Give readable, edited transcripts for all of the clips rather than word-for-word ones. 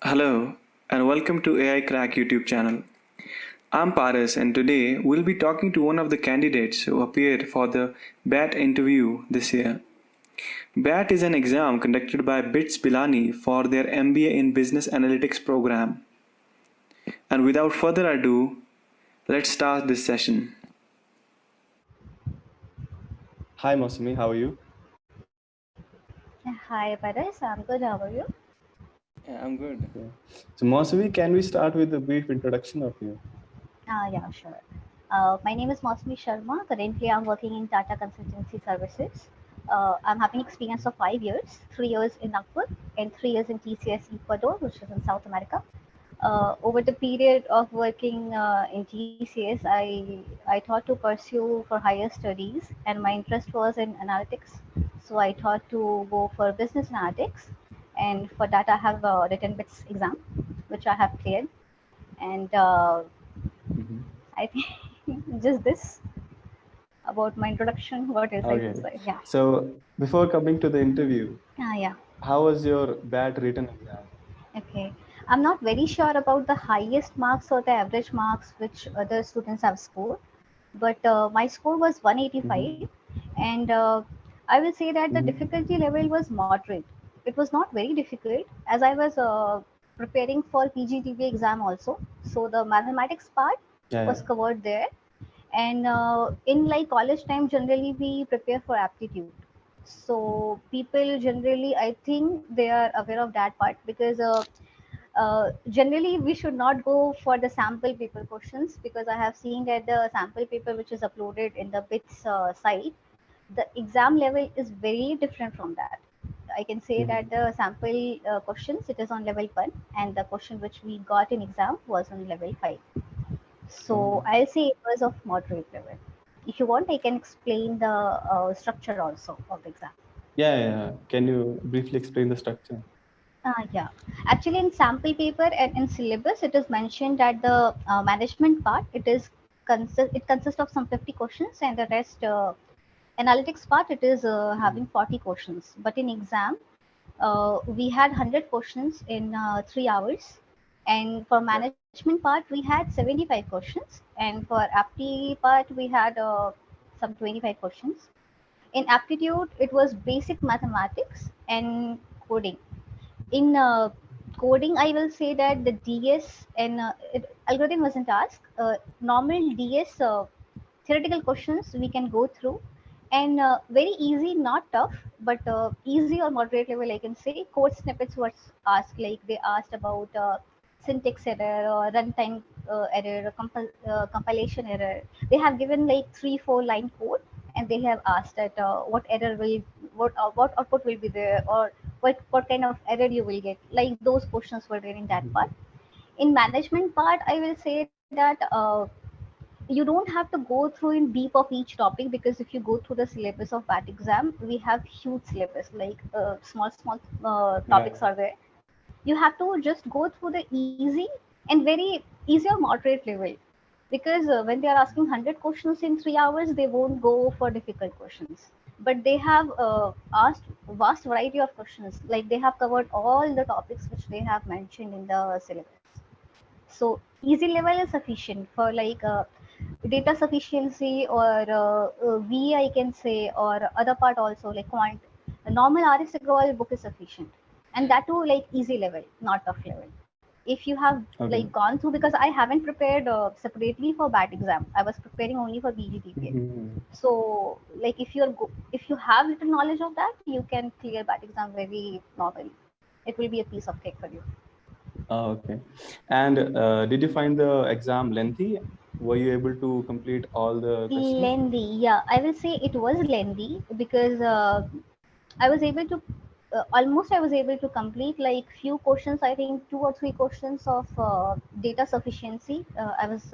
Hello and welcome to AI Crack YouTube channel. I'm Paris and today we'll be talking to one of the candidates who appeared for the BAAT interview this year. BAAT is an exam conducted by BITS Pilani for their MBA in Business Analytics program. And without further ado, let's start this session. Hi, Mausmi, how are you? Hi, Paris. I'm good. How are you? Yeah, I'm good. Okay. So, Mausmi, can we start with a brief introduction of you? Yeah, sure. My name is Mausmi Sharma. Currently, I'm working in Tata Consultancy Services. I'm having experience of 5 years, 3 years in Nagpur and 3 years in TCS Ecuador, which is in South America. Over the period of working in TCS, I thought to pursue for higher studies, and my interest was in analytics. So I thought to go for business analytics, and for that I have written BITS exam, which I have cleared. And Mhm. I think just this about my introduction. What else I can Okay. say? Yeah, So, before coming to the interview, yeah. how was your BAT written exam? Okay. I'm not very sure about the highest marks or the average marks which other students have scored, but my score was Mhm. 185, and I will say that the Mhm. difficulty level was moderate. It was not very difficult as I was preparing for PGDB exam also. So the mathematics part Yeah, was yeah. covered there, and in like college time generally we prepare for aptitude. So people generally, I think they are aware of that part because generally we should not go for the sample paper questions, because I have seen that the sample paper which is uploaded in the BITS site, the exam level is very different from that. I can say that Mhm. the sample questions, it is on level 1, and the question which we got in exam was on level 5. So Oh. I'll say it was of moderate level. If you want, I can explain the structure also of the exam. Yeah, yeah. Can you briefly explain the structure? Yeah, actually, in sample paper and in syllabus, it is mentioned that the management part, it consists of some 50 questions, and the rest analytics part, it is having Mhm. 40 questions. But in exam, we had 100 questions in 3 hours, and for Yeah. management part, we had 75 questions, and for apti part, we had some 25 questions. In aptitude, it was basic mathematics and coding. In coding, I will say that the DS and algorithm wasn't asked. Normal DS theoretical questions we can go through, and very easy, not tough, but easy or moderate level, I can say. Code snippets was asked, like they asked about syntax error or runtime error or compilation error. They have given like 3 4 line code, and they have asked that what error will, what output will be there, or what kind of error you will get. Like those questions were there in that Mhm. part. In management part, I will say that you don't have to go through in deep of each topic, because if you go through the syllabus of BAT exam, we have huge syllabus, like small Yeah. topics are there. You have to just go through the easy and very easy or moderate level, because when they are asking 100 questions in 3 hours, they won't go for difficult questions. But they have asked vast variety of questions, like they have covered all the topics which they have mentioned in the syllabus. So easy level is sufficient for like data sufficiency, or V, I can say, or other part also, like quant. A normal RS Agrawal book is sufficient, and that too like easy level, not tough level. If you have like Okay. gone through, because I haven't prepared separately for BAT exam, I was preparing only for BGTPA. Mhm. So like if you have little knowledge of that, you can clear BAT exam very normally. It will be a piece of cake for you. Oh, okay. And did you find the exam lengthy? Were you able to complete all the questions? Lengthy, yeah, I will say it was lengthy, because I was able to almost I was able to complete like few questions. I think 2 or 3 questions of data sufficiency. I was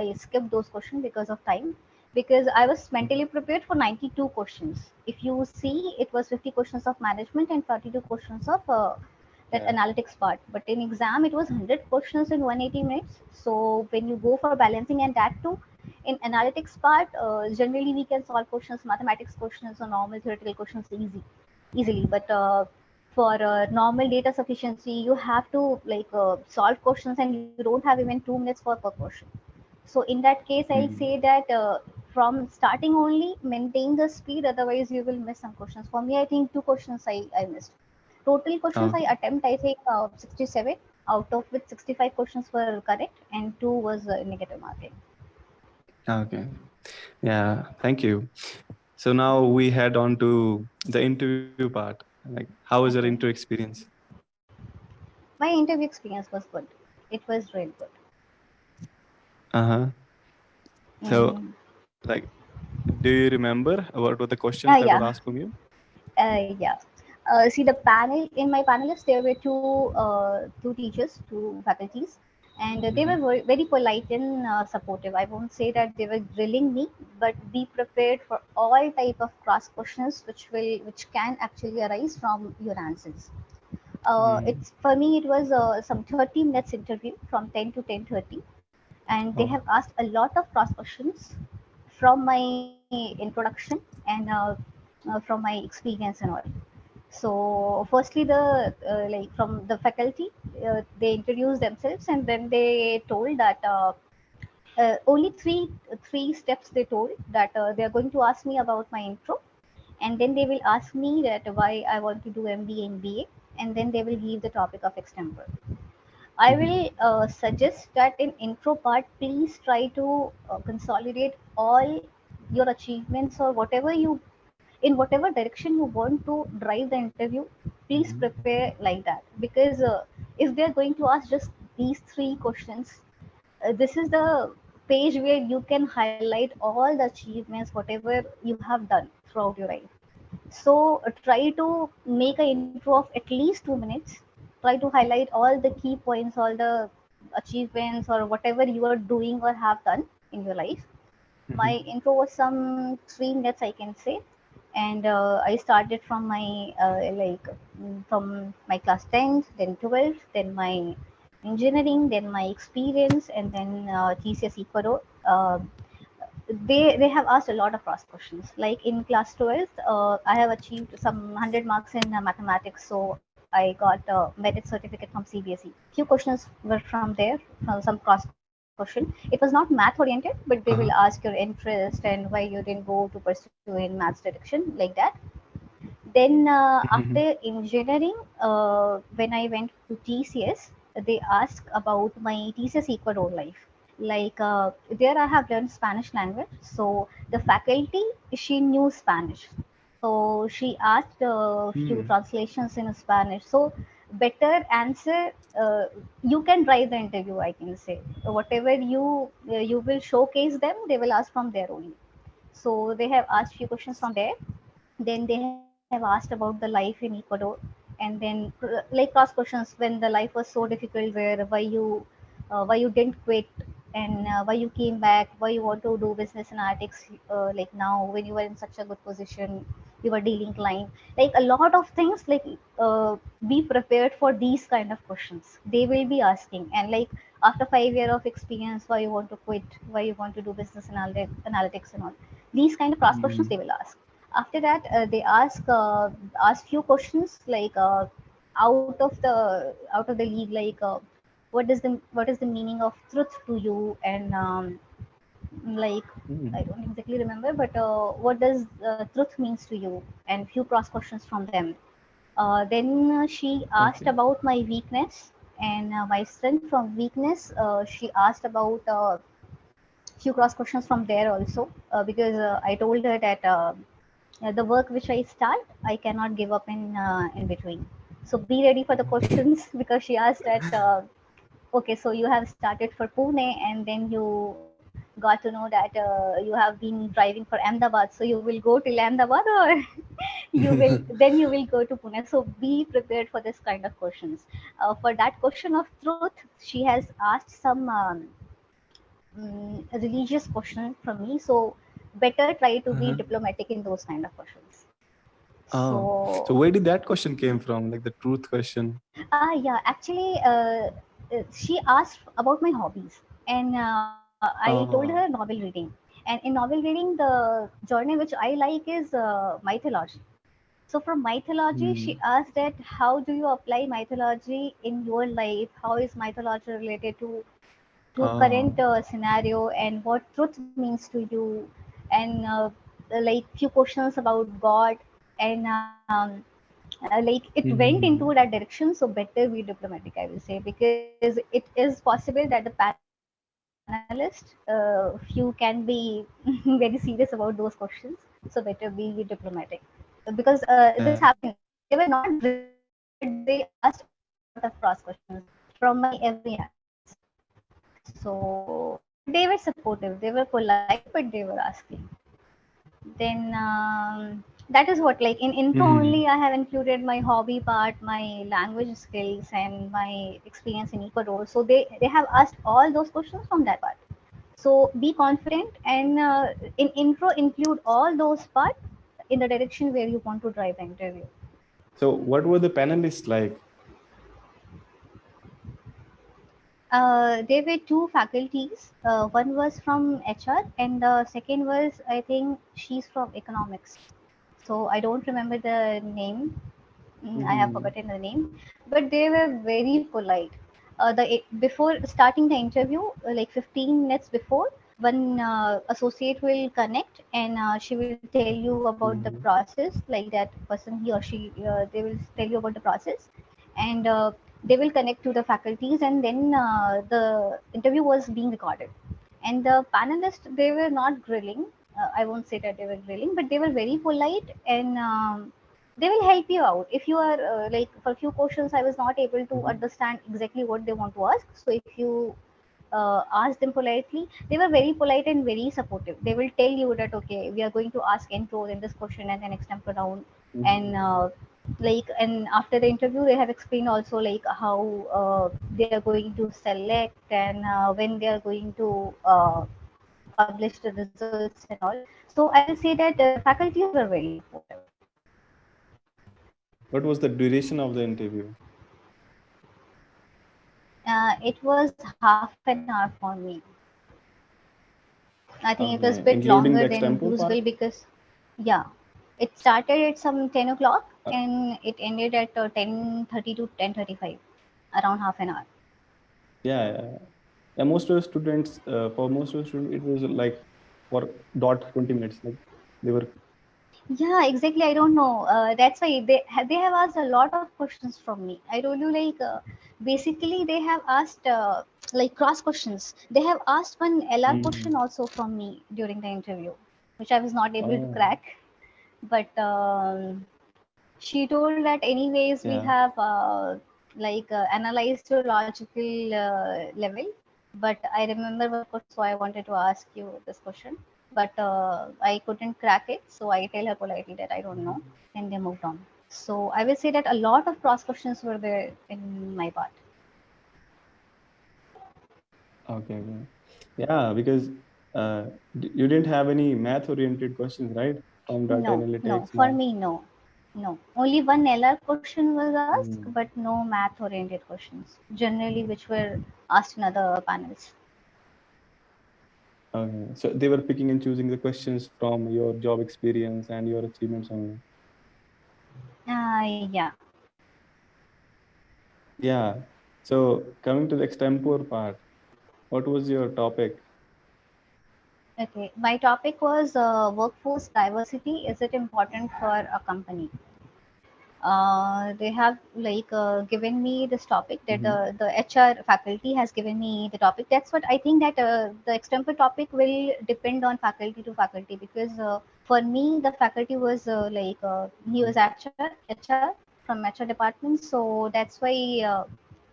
I skipped those questions because of time, because I was Mhm. mentally prepared for 92 questions. If you see, it was 50 questions of management and 42 questions of that Yeah. analytics part. But in exam, it was 100 questions in 180 minutes. So when you go for balancing, and that too, in analytics part, generally we can solve questions, mathematics questions or normal theoretical questions easily. But For normal data sufficiency, you have to like solve questions and you don't have even 2 minutes for per question. So in that case, I'll say Mm. that from starting only maintain the speed, otherwise you will miss some questions. For me, I think 2 questions I missed. Total questions I Okay. attempt, I think 67, out of which 65 questions were correct and 2 was negative marking. Okay. Yeah. Thank you. So now we head on to the interview part. Like, how was your interview Okay. experience? My interview experience was good. It was really good. Uh-huh. So, Mm. like, do you remember what were the questions that were Yeah. asked from you? Yeah. See the panel in my panelists there were two teachers, two faculties, and they were Mm-hmm. very, very polite and supportive. I won't say that they were grilling me, but be prepared for all type of cross questions which can actually arise from your answers. Mm. It's for me it was some 30 minutes interview from 10 to 10:30, and they have Oh. asked a lot of cross questions from my introduction and from my experience and all. So firstly, the like from the faculty, they introduced themselves and then they told that only three steps they told that they are going to ask me about my intro, and then they will ask me that why I want to do MBA and BA, and then they will give the topic of extempore. I Mm-hmm. will suggest that in intro part, please try to consolidate all your achievements or whatever you in whatever direction you want to drive the interview. Please Mm-hmm. prepare like that, because if they are going to ask just these 3 questions, this is the page where you can highlight all the achievements whatever you have done throughout your life. So try to make an intro of at least 2 minutes. Try to highlight all the key points, all the achievements, or whatever you are doing or have done in your life. My Mm-hmm. intro was some 3 minutes, I can say, and I started from my from my class 10th, then 12th, then my engineering, then my experience, and then TCS Ecuador. They have asked a lot of cross questions. Like in class 12th, I have achieved some 100 marks in mathematics, so I got a merit certificate from CBSE. Few questions were from there, from some cross question. It was not math oriented, but they will Uh-huh. ask your interest and why you didn't go to pursue in maths direction, like that. Then after Mm-hmm. engineering, when I went to TCS, they asked about my TCS Ecuador life. Like there I have learned Spanish language, so the faculty, she knew Spanish, so she asked a few Mm. translations in Spanish. So better answer, you can drive the interview, I can say. Whatever you will showcase them, they will ask from there only. So they have asked few questions from there. Then they have asked about the life in Ecuador, and then like cross questions when the life was so difficult, where why you didn't quit, and why you came back, why you want to do business analytics, like now when you were in such a good position, you were dealing client, like a lot of things. Like be prepared for these kind of questions they will be asking. And like after 5 years of experience, why you want to quit, why you want to do business analytics and all, these kind of cross questions they Mm. will ask. After that, they ask few questions like out of the league, like what is the meaning of truth to you, and like I Mm. don't exactly remember, but what does truth means to you, and few cross questions from them. Then she asked Okay. about my weakness and my strength. From weakness, she asked about few cross questions from there also, because I told her that the work which I start, I cannot give up in between. So be ready for the questions because she asked that. Okay, so you have started for Pune and then you got to know that you have been driving for Ahmedabad. So you will go till Ahmedabad, or you will go to Pune. So be prepared for this kind of questions. For that question of truth, she has asked some religious question from me. So better try to be Uh-huh. diplomatic in those kind of questions. Oh, so So where did that question came from? Like the truth question? yeah, actually, she asked about my hobbies, and I told her Oh. novel reading. And in novel reading, the genre which I like is mythology. So from mythology, she Mm. asked that how do you apply mythology in your life? How is mythology related to current Oh. scenario, and what truth means to you, and like few questions about God, and like it went into that Mm. direction. So better be diplomatic, I will say, because it is possible that the panelist, few can be very serious about those questions. So better be diplomatic, because this happened. They were not Yeah. grilling, but they asked a lot of cross questions from my every answers. So, but they were supportive. They were polite, but they were asking. Then that is what, like in intro only, I have Mm. included my hobby part, my language skills, and my experience in eco role. So they have asked all those questions from that part. So be confident, and in intro include all those part in the direction where you want to drive the interview. So, what were the panelists like? There were two faculties. One was from HR, and the second was, I think, she's from economics. So I don't remember the name. I have Mm-hmm. forgotten the name, but they were very polite. Before starting the interview, like 15 minutes before, one associate will connect, and she will tell you about the Mm-hmm. process. Like that person, he or she, they will tell you about the process, and they will connect to the faculties, and then the interview was being recorded. And the panelists, they were not grilling. I won't say that they were grilling, but they were very polite, and they will help you out if you are like, for a few questions I was not able to Mm-hmm. understand exactly what they want to ask. So if you ask them politely, they were very polite and very supportive. They will tell you that, okay, we are going to ask intro in this question and then extempore round, and Mm-hmm. like, and after the interview they have explained also, like how they are going to select, and when they are going to publish the results and all. So I will say that faculties were very supportive. What was the duration of the interview? It was half an hour for me. I think it was a bit Okay, longer including the than extempo usual part? because, yeah, it started at some 10 o'clock Uh, and it ended at 10:30 to 10:35, around half an hour. yeah, yeah. Yeah, most of the students, for most of the students, it was like for dot 20 minutes. Like they were. Yeah, exactly. I don't know. That's why they have asked a lot of questions from me. I told you, like basically they have asked like cross questions. They have asked one LR Mm. question also from me during the interview, which I was not able to Oh, crack. But she told that anyways we yeah. have like analyzed your logical level, but I remember one question, so I wanted to ask you this question, but I couldn't crack it, so I tell her politely that I don't know, and they moved on. So I will say that a lot of cross questions were there in my part. Okay, okay. Yeah, because you didn't have any math-oriented questions, right? From data No, no, analytics, for math. me, no. No, only one LR question was asked, Mm. but no math oriented questions, generally, which were asked in other panels. Okay. So they were picking and choosing the questions from your job experience and your achievements only. Yeah. Yeah. So coming to the extempore part, what was your topic? Okay. My topic was workforce diversity. Is it important for a company? They have like given me this topic that Mm-hmm. the HR faculty has given me the topic. That's what I think, that the extempore topic will depend on faculty to faculty, because for me the faculty was like he was HR from HR department, so that's why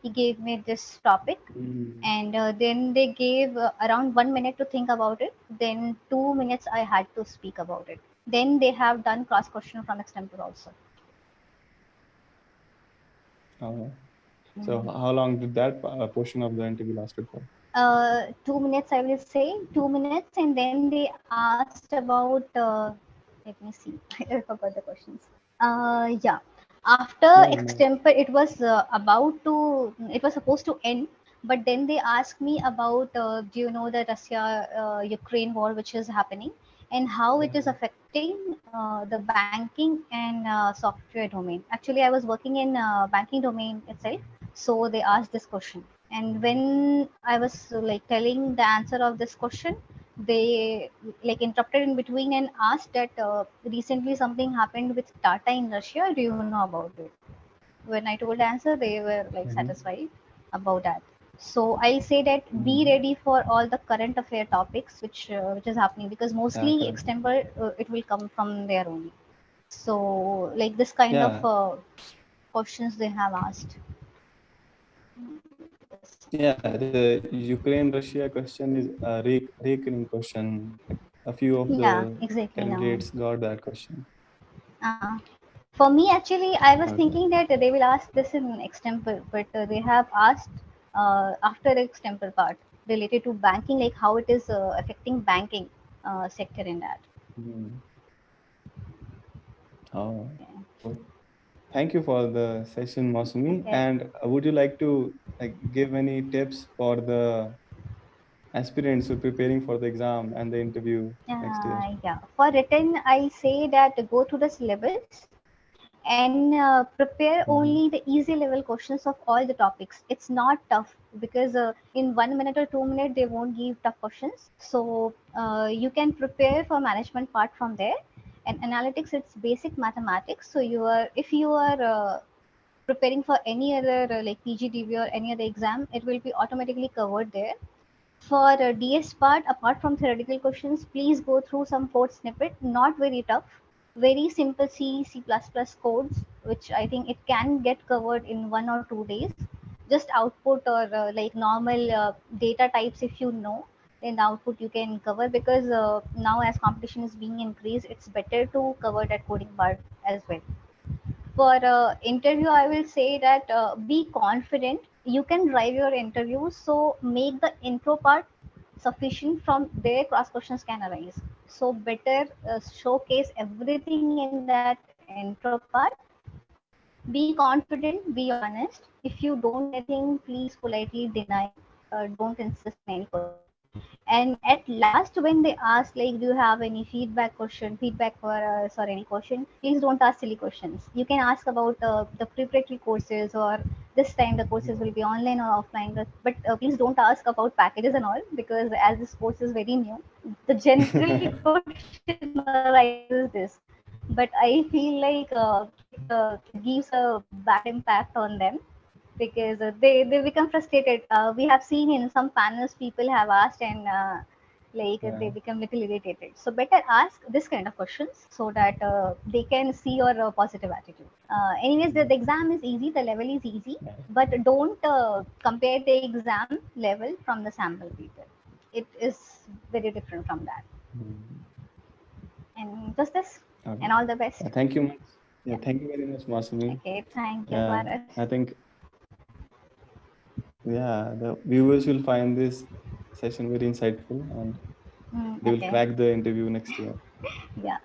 he gave me this topic. Mm. And then they gave around 1 minute to think about it, then 2 minutes I had to speak about it. Then they have done cross question from extempore also. Okay. So Mhm. how long did that portion of the interview lasted for? 2 minutes, I will say 2 minutes, and then they asked about let me see, I forgot the questions. Yeah, after No, extempore no. it was about to, it was supposed to end, but then they asked me about do you know the Russia Ukraine war which is happening, and how it is affecting the banking and software domain. Actually, I was working in banking domain itself, so they asked this question. And when I was like telling the answer of this question, they like interrupted in between and asked that recently something happened with Tata in Russia. Do you know about it? When I told the answer, they were like satisfied about that. So I'll say that be ready for all the current affair topics which is happening, because mostly correct. extemple it will come from there only. So like this kind of Yeah, questions they have asked. yeah. The Ukraine-Russia question is a recurring question. Like a few of Yeah, the exactly now. candidates got that question. Uh, for me, actually, I was Okay. thinking that they will ask this in extemple, but they have asked after the extemple part related to banking, like how it is affecting banking sector in that. Hmm. Oh, cool. Thank you for the session, Mausumi. Okay. And would you like to like give any tips for the aspirants who are preparing for the exam and the interview next year? Yeah. For written, I'll say that go through the syllabus and prepare Mhm. only the easy level questions of all the topics. It's not tough, because in 1 minute or 2 minutes they won't give tough questions. So you can prepare for management part from there. And analytics, it's basic mathematics. So you are, if you are preparing for any other like PGDB or any other exam, it will be automatically covered there. For DS part, apart from theoretical questions, please go through some code snippet, not very tough, very simple C++ codes, which I think it can get covered in 1 or 2 days. Just output or like normal data types, if you know, then the output you can cover, because now as competition is being increased, it's better to cover that coding part as well. For interview, I will say that be confident, you can drive your interview, so make the intro part sufficient. From there cross questions can arise, so better showcase everything in that intro part. Be confident, be honest. If you don't know anything, please politely deny, don't insist on any question. And at last, when they ask like, do you have any feedback question, feedback for us or any question, please don't ask silly questions. You can ask about the preparatory courses, or this time the courses will be online or offline. But please don't ask about packages and all, because as this course is very new, the general question arises is this. But I feel like it gives a bad impact on them, because they become frustrated. We have seen in some panels people have asked, and like they Yeah. become little irritated. So better ask this kind of questions, so that they can see your positive attitude. Anyways, the exam is easy, the level is easy, Yeah. but don't compare the exam level from the sample paper. It is very different from that. Mhm. And just this, Okay. and all the best. Thank you much. Yeah, Yeah. thank you very much, Mausumi. Okay, thank you, Yeah, Paras. I think yeah, the viewers will find this session very insightful and they will Okay. crack the interview next year. Yeah.